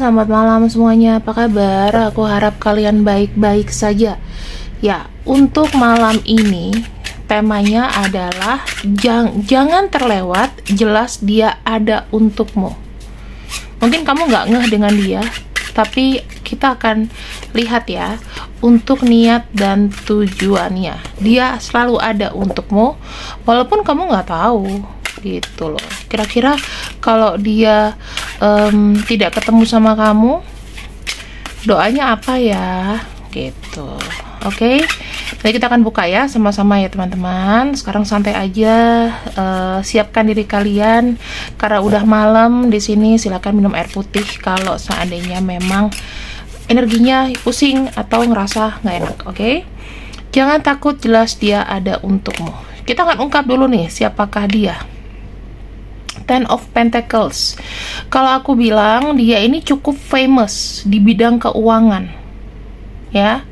selamat malam semuanya. Apa kabar? Aku harap kalian baik-baik saja. Ya, untuk malam ini temanya adalah jangan terlewat, jelas dia ada untukmu. Mungkin kamu nggak ngeh dengan dia, tapi kita akan lihat ya, untuk niat dan tujuannya. Dia selalu ada untukmu, walaupun kamu nggak tahu gitu loh. Kira-kira kalau dia tidak ketemu sama kamu, doanya apa ya gitu. Oke, jadi kita akan buka ya sama-sama ya teman-teman. Sekarang santai aja, siapkan diri kalian karena udah malam di sini. Silakan minum air putih kalau seandainya memang energinya pusing atau ngerasa nggak enak. Oke, jangan takut, jelas dia ada untukmu. Kita akan ungkap dulu nih siapakah dia. Ten of Pentacles. Kalau aku bilang dia ini cukup famous di bidang keuangan, ya.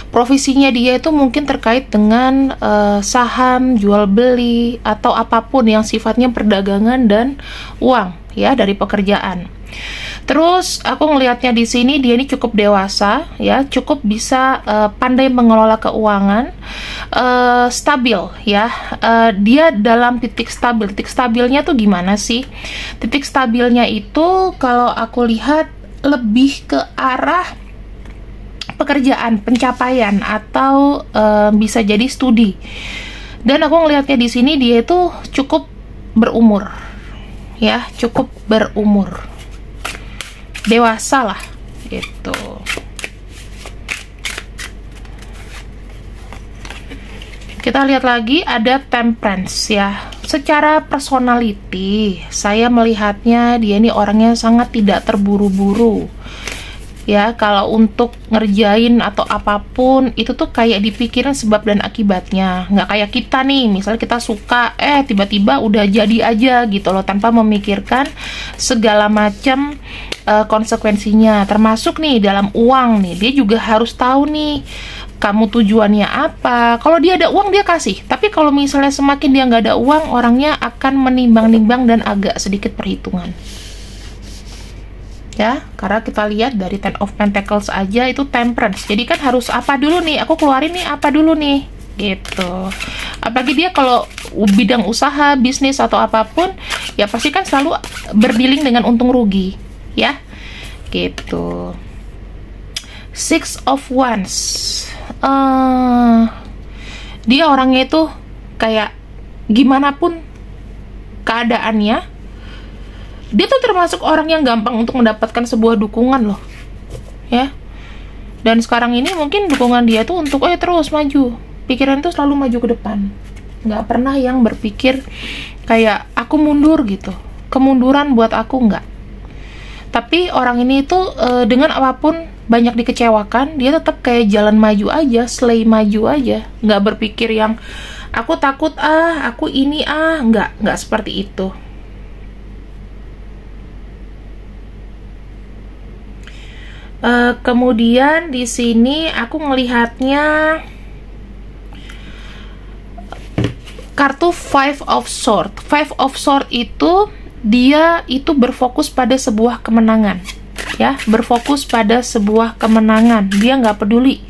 Profesinya dia itu mungkin terkait dengan saham, jual beli atau apapun yang sifatnya perdagangan dan uang, ya, dari pekerjaan. Terus aku ngelihatnya di sini dia ini cukup dewasa, ya, cukup bisa pandai mengelola keuangan, stabil, ya. Dia dalam titik stabil. Titik stabilnya tuh gimana sih? Titik stabilnya itu kalau aku lihat lebih ke arah pekerjaan, pencapaian, atau bisa jadi studi. Dan aku ngelihatnya di sini dia itu cukup berumur, ya, cukup berumur. Dewasa lah gitu. Kita lihat lagi ada Temperance ya. Secara personality saya melihatnya dia ini orangnya sangat tidak terburu-buru. Ya, kalau untuk ngerjain atau apapun itu tuh kayak dipikirin sebab dan akibatnya. Nggak kayak kita nih, misalnya kita suka tiba-tiba udah jadi aja gitu loh, tanpa memikirkan segala macam konsekuensinya. Termasuk nih dalam uang nih, dia juga harus tahu nih kamu tujuannya apa. Kalau dia ada uang dia kasih, tapi kalau misalnya semakin dia nggak ada uang, orangnya akan menimbang-nimbang dan agak sedikit perhitungan. Ya, karena kita lihat dari Ten of Pentacles aja itu Temperance. Jadi kan harus apa dulu nih? Aku keluarin nih apa dulu nih? Gitu. Apalagi dia kalau bidang usaha, bisnis atau apapun, ya pasti kan selalu berdealing dengan untung rugi, ya. Gitu. Six of Wands. Dia orangnya itu kayak gimana pun keadaannya, dia tuh termasuk orang yang gampang untuk mendapatkan sebuah dukungan loh, ya. Dan sekarang ini mungkin dukungan dia tuh untuk terus maju, pikiran tuh selalu maju ke depan, nggak pernah yang berpikir kayak aku mundur gitu. Kemunduran buat aku nggak. Tapi orang ini tuh dengan apapun banyak dikecewakan, dia tetap kayak jalan maju aja, slay maju aja, nggak berpikir yang aku takut aku ini nggak seperti itu. Kemudian di sini aku ngelihatnya kartu Five of Swords. Five of Swords itu dia itu berfokus pada sebuah kemenangan, ya, berfokus pada sebuah kemenangan. Dia nggak peduli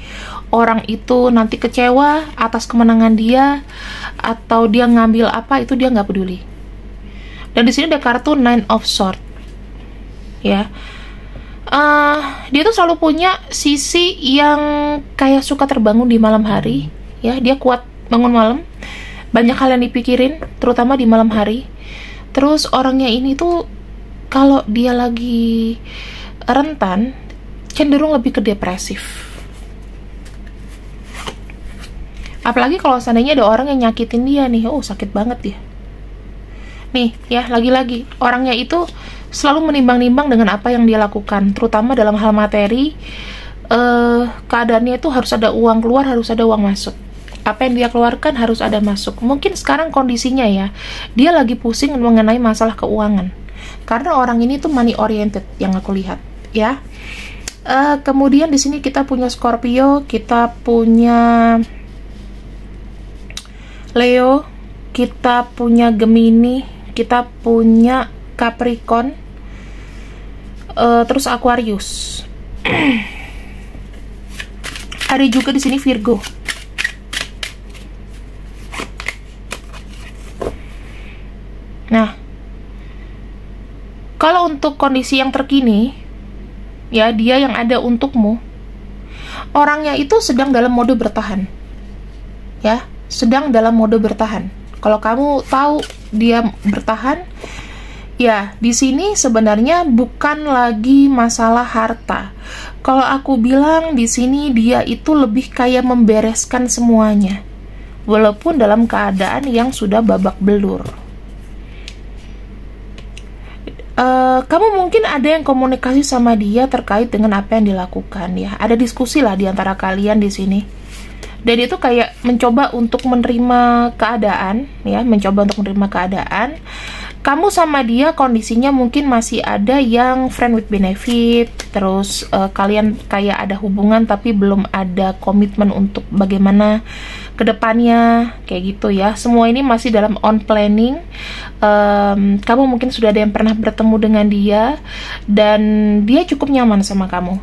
orang itu nanti kecewa atas kemenangan dia atau dia ngambil apa, itu dia nggak peduli. Dan di sini ada kartu Nine of Swords, ya. Dia tuh selalu punya sisi yang kayak suka terbangun di malam hari, ya. Dia kuat bangun malam, banyak hal yang dipikirin, terutama di malam hari. Terus orangnya ini tuh kalau dia lagi rentan, cenderung lebih ke depresif. Apalagi kalau seandainya ada orang yang nyakitin dia nih, sakit banget dia. Nih, ya, lagi-lagi orangnya itu selalu menimbang-nimbang dengan apa yang dia lakukan, terutama dalam hal materi. Keadaannya itu harus ada uang keluar, harus ada uang masuk. Apa yang dia keluarkan harus ada masuk. Mungkin sekarang kondisinya ya, dia lagi pusing mengenai masalah keuangan. Karena orang ini tuh money oriented yang aku lihat, ya. Kemudian di sini kita punya Scorpio, kita punya Leo, kita punya Gemini, kita punya Capricorn. terus Aquarius. Ada juga di sini Virgo. Nah, kalau untuk kondisi yang terkini, ya, dia yang ada untukmu, orangnya itu sedang dalam mode bertahan. Ya, sedang dalam mode bertahan. Kalau kamu tahu dia bertahan, ya, di sini sebenarnya bukan lagi masalah harta. Kalau aku bilang di sini dia itu lebih kayak membereskan semuanya, walaupun dalam keadaan yang sudah babak belur. Kamu mungkin ada yang komunikasi sama dia terkait dengan apa yang dilakukan, ya. Ada diskusi lah di antara kalian di sini. Dan itu kayak mencoba untuk menerima keadaan, ya, mencoba untuk menerima keadaan. Kamu sama dia kondisinya mungkin masih ada yang friend with benefit, terus kalian kayak ada hubungan tapi belum ada komitmen untuk bagaimana kedepannya, kayak gitu ya. Semua ini masih dalam on planning. Kamu mungkin sudah ada yang pernah bertemu dengan dia dan dia cukup nyaman sama kamu.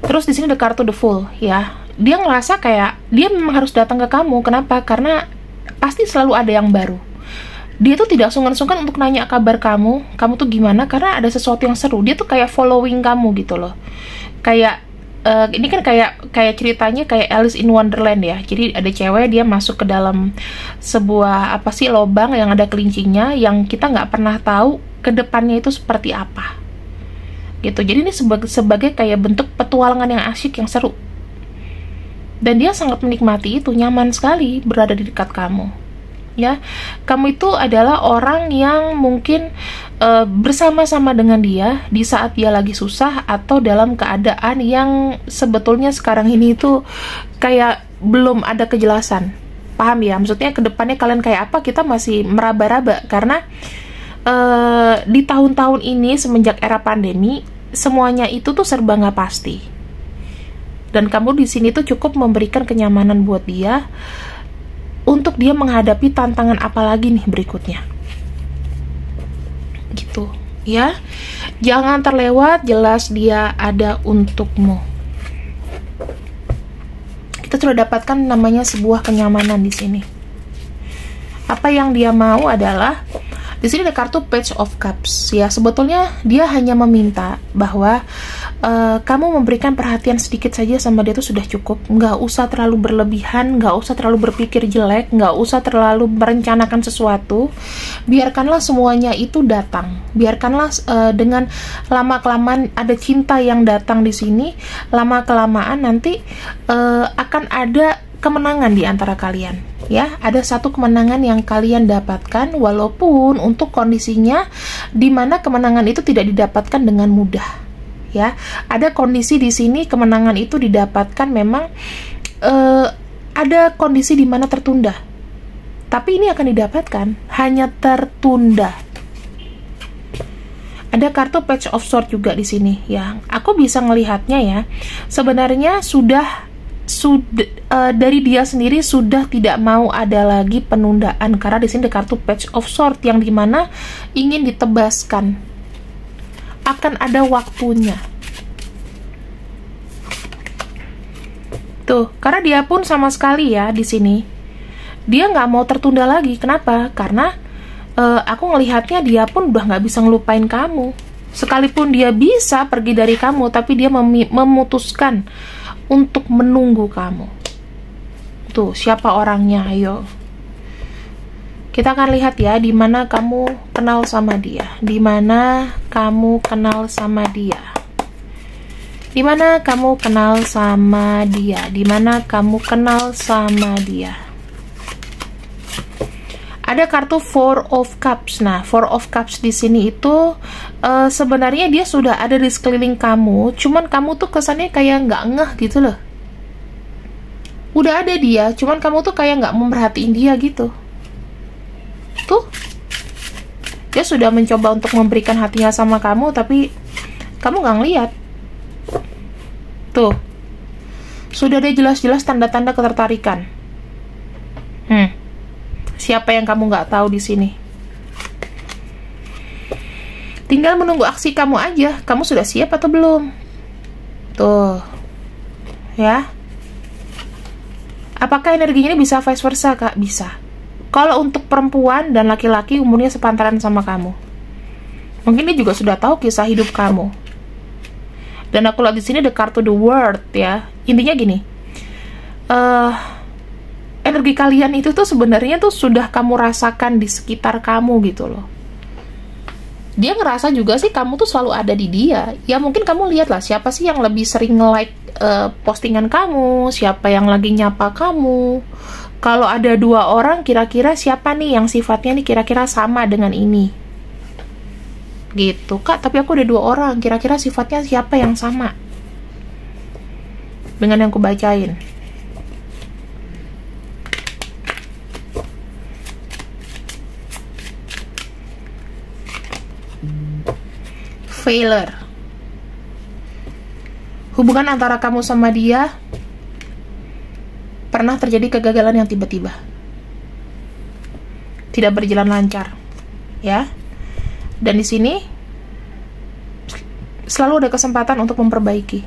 Terus di sini ada kartu The Fool, ya. Dia ngerasa kayak dia memang harus datang ke kamu. Kenapa? Karena pasti selalu ada yang baru. Dia tuh tidak sungkan-sungkan untuk nanya kabar kamu tuh gimana, karena ada sesuatu yang seru. Dia tuh kayak following kamu gitu loh. Kayak ini kan kayak ceritanya kayak Alice in Wonderland ya. Jadi ada cewek, dia masuk ke dalam sebuah apa sih lobang yang ada kelincingnya, yang kita nggak pernah tahu ke depannya itu seperti apa. Gitu. Jadi ini sebagai kayak bentuk petualangan yang asyik, yang seru. Dan dia sangat menikmati itu, nyaman sekali berada di dekat kamu. Ya, kamu itu adalah orang yang mungkin bersama-sama dengan dia di saat dia lagi susah atau dalam keadaan yang sebetulnya sekarang ini itu kayak belum ada kejelasan. Paham ya? Maksudnya kedepannya kalian kayak apa, kita masih meraba-raba karena di tahun-tahun ini semenjak era pandemi semuanya itu tuh serba nggak pasti. Dan kamu di sini tuh cukup memberikan kenyamanan buat dia untuk dia menghadapi tantangan apa lagi nih berikutnya. Gitu, ya. Jangan terlewat, jelas dia ada untukmu. Kita sudah dapatkan namanya sebuah kenyamanan di sini. Apa yang dia mau adalah di sini ada kartu Page of Cups, ya. Sebetulnya dia hanya meminta bahwa kamu memberikan perhatian sedikit saja sama dia itu sudah cukup. Nggak usah terlalu berlebihan, nggak usah terlalu berpikir jelek, nggak usah terlalu merencanakan sesuatu. Biarkanlah semuanya itu datang. Biarkanlah dengan lama-kelamaan ada cinta yang datang di sini. Lama-kelamaan nanti akan ada kemenangan di antara kalian, ya. Ada satu kemenangan yang kalian dapatkan, walaupun untuk kondisinya dimana kemenangan itu tidak didapatkan dengan mudah, ya. Ada kondisi di sini kemenangan itu didapatkan memang ada kondisi dimana tertunda, tapi ini akan didapatkan, hanya tertunda. Ada kartu Page of Swords juga di sini, ya. Aku bisa melihatnya, ya. Sebenarnya sudah dari dia sendiri sudah tidak mau ada lagi penundaan, karena di sini ada kartu Page of Swords yang dimana ingin ditebaskan, akan ada waktunya. Tuh, karena dia pun sama sekali ya di sini dia nggak mau tertunda lagi. Kenapa? Karena aku ngelihatnya dia pun udah nggak bisa ngelupain kamu. Sekalipun dia bisa pergi dari kamu, tapi dia memutuskan untuk menunggu kamu. Tuh, siapa orangnya? Ayo. Kita akan lihat ya, di mana kamu kenal sama dia. Di mana kamu kenal sama dia. Di mana kamu kenal sama dia. Di mana kamu kenal sama dia. Ada kartu Four of Cups. Nah, Four of Cups di sini itu sebenarnya dia sudah ada di sekeliling kamu, cuman kamu tuh kesannya kayak nggak ngeh gitu loh. Udah ada dia, cuman kamu tuh kayak nggak memperhatiin dia gitu. Tuh, dia sudah mencoba untuk memberikan hatinya sama kamu, tapi kamu nggak ngeliat. Tuh, sudah ada jelas-jelas tanda-tanda ketertarikan. Siapa yang kamu nggak tahu di sini? Tinggal menunggu aksi kamu aja. Kamu sudah siap atau belum? Tuh. Ya. Apakah energinya ini bisa vice versa, Kak? Bisa. Kalau untuk perempuan dan laki-laki umurnya sepantaran sama kamu. Mungkin dia juga sudah tahu kisah hidup kamu. Dan aku lihat di sini the card to the world ya. Intinya gini. Energi kalian itu tuh sebenarnya tuh sudah kamu rasakan di sekitar kamu gitu loh. Dia ngerasa juga sih kamu tuh selalu ada di dia. Ya mungkin kamu lihat lah siapa sih yang lebih sering like postingan kamu, siapa yang lagi nyapa kamu. Kalau ada 2 orang, kira-kira siapa nih yang sifatnya nih kira-kira sama dengan ini? Gitu, Kak, tapi aku ada 2 orang, kira-kira sifatnya siapa yang sama dengan yang aku bacain? Failure. Hubungan antara kamu sama dia pernah terjadi kegagalan yang tiba-tiba, tidak berjalan lancar, ya. Dan di sini selalu ada kesempatan untuk memperbaiki.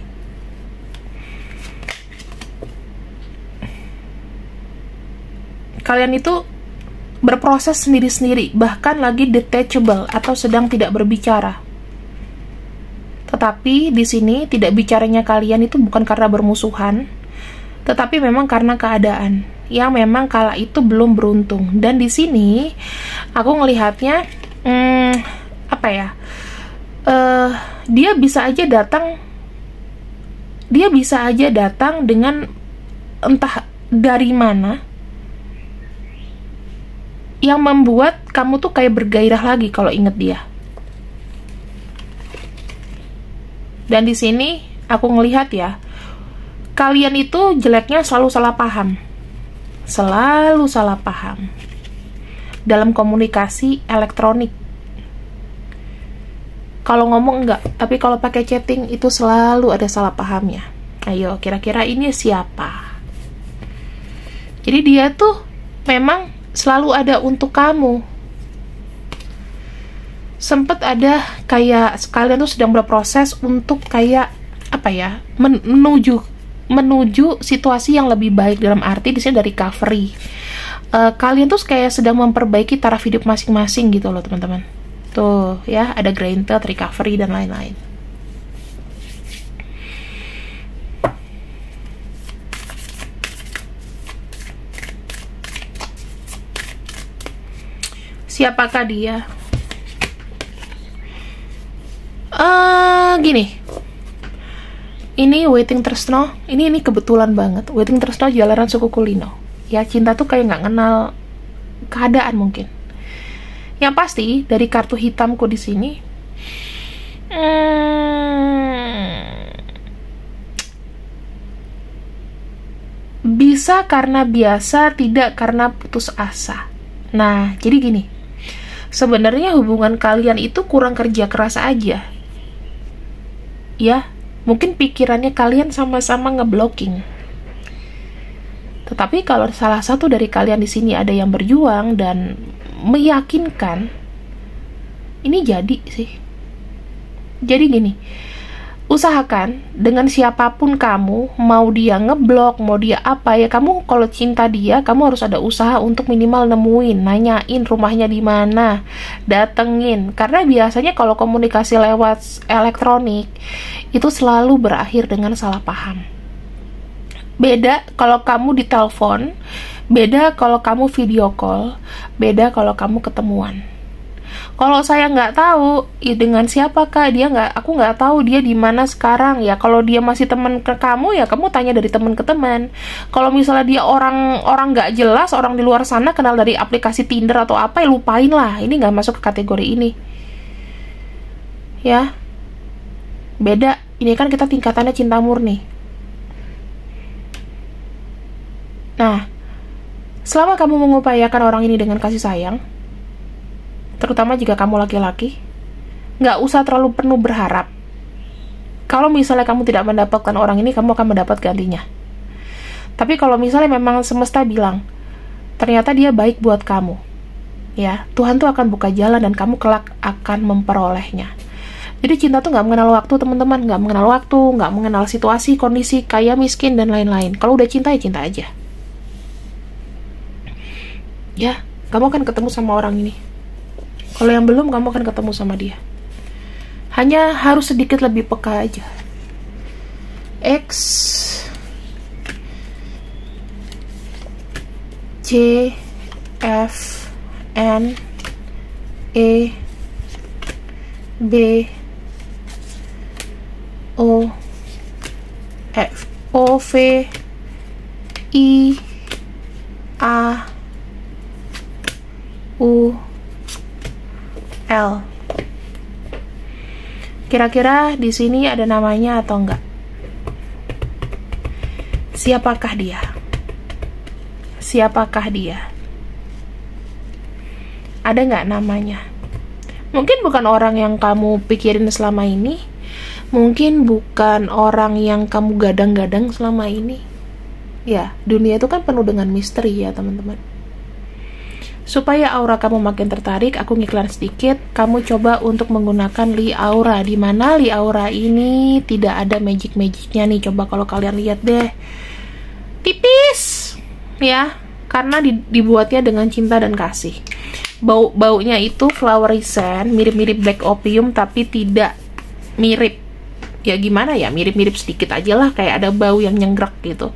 Kalian itu berproses sendiri-sendiri, bahkan lagi detachable atau sedang tidak berbicara. Tetapi di sini tidak bicaranya kalian itu bukan karena bermusuhan, tetapi memang karena keadaan yang memang kala itu belum beruntung. Dan di sini aku ngelihatnya apa ya, dia bisa aja datang dengan entah dari mana yang membuat kamu tuh kayak bergairah lagi kalau inget dia. Dan di sini aku ngelihat ya, kalian itu jeleknya selalu salah paham dalam komunikasi elektronik. Kalau ngomong enggak, tapi kalau pakai chatting itu selalu ada salah pahamnya. Ayo, kira-kira ini siapa? Jadi dia tuh memang selalu ada untuk kamu. Sempet ada kayak sekalian tuh sedang berproses untuk kayak apa ya, menuju situasi yang lebih baik, dalam arti di sini dari recovery. Kalian tuh kayak sedang memperbaiki taraf hidup masing-masing gitu loh, teman-teman. Tuh ya, ada granted, recovery, dan lain-lain. Siapakah dia? Gini. Ini Waiting Tresno. Ini kebetulan banget. Waiting Tresno jalanan suku Kulino. Ya, cinta tuh kayak nggak kenal keadaan mungkin. Yang pasti dari kartu hitamku di sini, bisa karena biasa, tidak karena putus asa. Nah, jadi gini, sebenarnya hubungan kalian itu kurang kerja keras aja. Ya, mungkin pikirannya kalian sama-sama ngeblocking. Tetapi kalau salah satu dari kalian di sini ada yang berjuang dan meyakinkan, ini jadi sih. Jadi gini, usahakan dengan siapapun kamu, mau dia ngeblok, mau dia apa ya, kamu kalau cinta dia, kamu harus ada usaha untuk minimal nemuin, nanyain rumahnya di mana, datengin. Karena biasanya kalau komunikasi lewat elektronik itu selalu berakhir dengan salah paham. Beda kalau kamu ditelepon, beda kalau kamu video call, beda kalau kamu ketemuan. Kalau saya nggak tahu ya dengan siapakah dia, aku nggak tahu dia di mana sekarang ya. Kalau dia masih teman ke kamu ya kamu tanya dari teman ke teman. Kalau misalnya dia orang nggak jelas, orang di luar sana kenal dari aplikasi Tinder atau apa, ya lupain lah. Ini nggak masuk ke kategori ini. Ya, beda. Ini kan kita tingkatannya cinta murni. Nah, selama kamu mengupayakan orang ini dengan kasih sayang, terutama jika kamu laki-laki, nggak usah terlalu penuh berharap. Kalau misalnya kamu tidak mendapatkan orang ini, kamu akan mendapat gantinya. Tapi kalau misalnya memang semesta bilang, ternyata dia baik buat kamu, ya. Tuhan tuh akan buka jalan dan kamu kelak akan memperolehnya. Jadi cinta tuh nggak mengenal waktu, teman-teman, nggak mengenal waktu, nggak mengenal situasi, kondisi, kaya, miskin, dan lain-lain. Kalau udah cinta ya cinta aja. Ya, kamu akan ketemu sama orang ini. Kalau yang belum, kamu akan ketemu sama dia. Hanya harus sedikit lebih peka aja. X C F N E B O F O V I A U L. Kira-kira di sini ada namanya atau enggak? Siapakah dia? Siapakah dia? Ada nggak namanya? Mungkin bukan orang yang kamu pikirin selama ini. Mungkin bukan orang yang kamu gadang-gadang selama ini. Ya, dunia itu kan penuh dengan misteri ya, teman-teman. Supaya aura kamu makin tertarik, aku ngiklan sedikit. Kamu coba untuk menggunakan Li Aura. Dimana Li Aura ini tidak ada magic-magicnya nih. Coba kalau kalian lihat deh, tipis ya, karena dibuatnya dengan cinta dan kasih. Baunya itu flowery scent, mirip-mirip black opium tapi tidak mirip. Ya gimana ya, mirip-mirip sedikit aja lah, kayak ada bau yang nyenggrak gitu.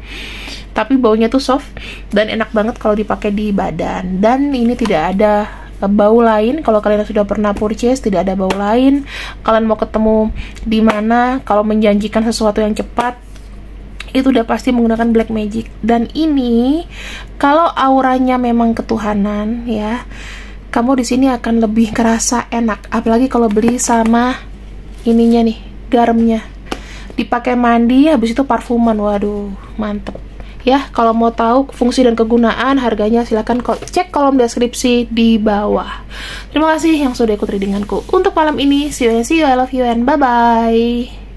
Tapi baunya tuh soft dan enak banget kalau dipakai di badan. Dan ini tidak ada bau lain. Kalau kalian sudah pernah purchase, tidak ada bau lain. Kalian mau ketemu di mana, kalau menjanjikan sesuatu yang cepat, itu udah pasti menggunakan black magic. Dan ini kalau auranya memang ketuhanan ya, kamu di sini akan lebih kerasa enak. Apalagi kalau beli sama ininya nih, garamnya. Dipakai mandi, habis itu parfuman. Waduh, mantep. Ya, kalau mau tahu fungsi dan kegunaan, harganya silahkan cek kolom deskripsi di bawah. Terima kasih yang sudah ikut readinganku untuk malam ini. See you, I love you, and bye-bye.